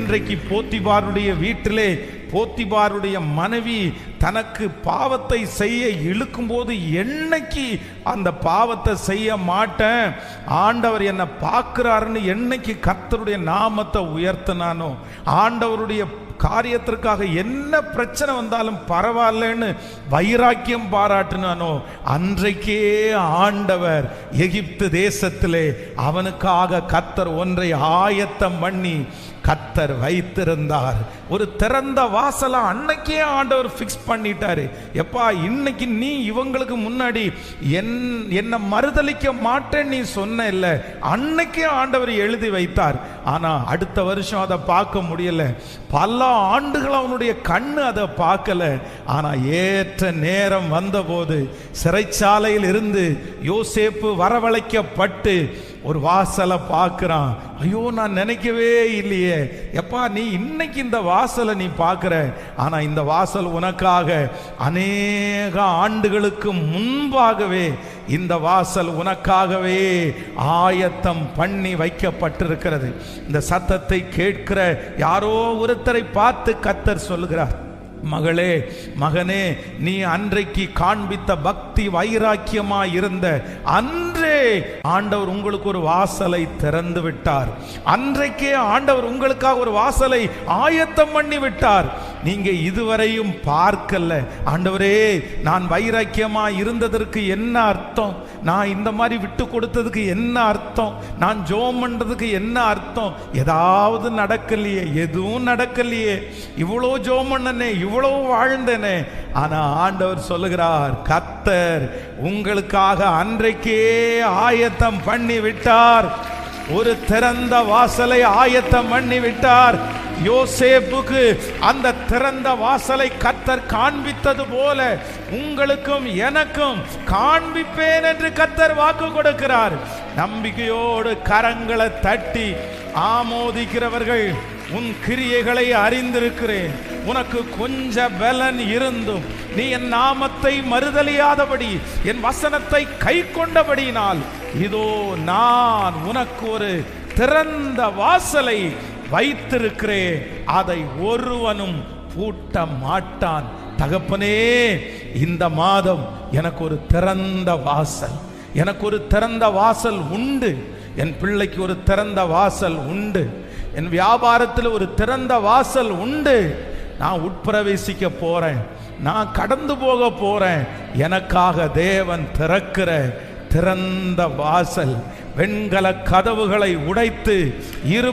அன்றைக்கு போத்திபாருடைய வீட்டிலே போத்திபாருடைய மனைவி தனக்கு பாவத்தை செய்ய இழுக்கும் போது, என்னைக்கு அந்த பாவத்தை செய்ய மாட்டேன், ஆண்டவர் என்னை பார்க்கிறாருன்னு என்னைக்கு கர்த்தருடைய நாமத்தை உயர்த்தினானோ, ஆண்டவருடைய காரியத்திற்காக என்ன பிரச்சனை வந்தாலும் பரவாயில்லன்னு வைராக்கியம் பாராட்டினானோ, அன்றைக்கே ஆண்டவர் எகிப்து தேசத்திலே அவனுக்காக கர்த்தர் ஒன்றை ஆயத்தம் பண்ணி கர்த்தர் வைத்திருந்தார். ஒரு திறந்த வாசலை அன்னைக்கே ஆண்டவர் ஃபிக்ஸ் பண்ணிட்டாரு. எப்பா, இன்னைக்கு நீ இவங்களுக்கு முன்னாடி என்ன மறுதலிக்க மாட்டேன்னு நீ சொன்ன இல்லை, அன்னைக்கே ஆண்டவர் எழுதி வைத்தார். ஆனா அடுத்த வருஷம் அதை பார்க்க முடியல. பல ஆண்டுகள் அவனுடைய கண்ணு அதை பார்க்கல. ஆனா ஏற்ற நேரம் வந்தபோது சிறைச்சாலையில் இருந்து யோசேப்பு வரவழைக்கப்பட்டு ஒரு வாசலை பார்க்கிறான். ஐயோ, நான் நினைக்கவே இல்லையே, எப்பா நீ இன்னைக்கு இந்த வாசலை நீ பார்க்கிற, ஆனா இந்த வாசல் உனக்காக அநேக ஆண்டுகளுக்கு முன்பாகவே இந்த வாசல் உனக்காகவே ஆயத்தம் பண்ணி வைக்கப்பட்டிருக்கிறது. இந்த சத்தத்தை கேட்கிற யாரோ ஒருத்தரை பார்த்து கர்த்தர் சொல்லுகிறார், மகளே, மகனே, நீ அன்றைக்கு காண்பித்த பக்தி வைராக்கியமா இருந்த அன்றே ஆண்டவர் உங்களுக்கு ஒரு வாசலை திறந்து விட்டார். அன்றைக்கே ஆண்டவர் உங்களுக்காக ஒரு வாசலை ஆயத்தம் பண்ணி விட்டார். நீங்க இதுவரையும் பார்க்கல. ஆண்டவரே, நான் வைராக்கியமா இருந்ததற்கு என்ன அர்த்தம், நான் இந்த மாதிரி விட்டு கொடுத்ததுக்கு என்ன அர்த்தம், நான் ஜெபம் பண்றதுக்கு என்ன அர்த்தம், ஏதாவது நடக்கலையே, எதுவும் நடக்கலையே, இவ்வளோ ஜெபம் பண்ணனே, இவ்வளவு வாழ்ந்தனே. ஆனா ஆண்டவர் சொல்லுகிறார், கர்த்தர் உங்களுக்காக அன்றைக்கே ஆயத்தம் பண்ணி விட்டார். ஒரு திறந்த வாசலை ஆயத்தம் பண்ணி விட்டார். யோசேப்புக்கு அந்த திறந்த வாசலை கர்த்தர் காண்பித்தது போல உங்களுக்கும் எனக்கும் காண்பிப்பேன் என்று கர்த்தர் வாக்கு கொடுக்கிறார். நம்பிக்கையோடு கரங்களை தட்டி ஆமோதிக்கிறவர்கள், உன் கிரியைகளை அறிந்திருக்கிறேன், உனக்கு கொஞ்ச பலன் இருந்தும் நீ என் நாமத்தை மறுதலியாதபடி என் வசனத்தை கை கொண்டபடியினால் இதோ நான் உனக்கு ஒரு திறந்த வாசலை வைத்திருக்கிறேன், அதை ஒருவனும் பூட்ட மாட்டான். தகப்பனே, இந்த மாதம் எனக்கு ஒரு திறந்த வாசல், எனக்கு ஒரு திறந்த வாசல் உண்டு. என் பிள்ளைக்கு ஒரு திறந்த வாசல் உண்டு. என் வியாபாரத்தில் ஒரு திறந்த வாசல் உண்டு. நான் உட்பிரவேசிக்க போறேன், நான் கடந்து போக போறேன். எனக்காக தேவன் திறக்கிற திறந்த வாசல், வெண்கல கதவுகளை உடைத்து இரு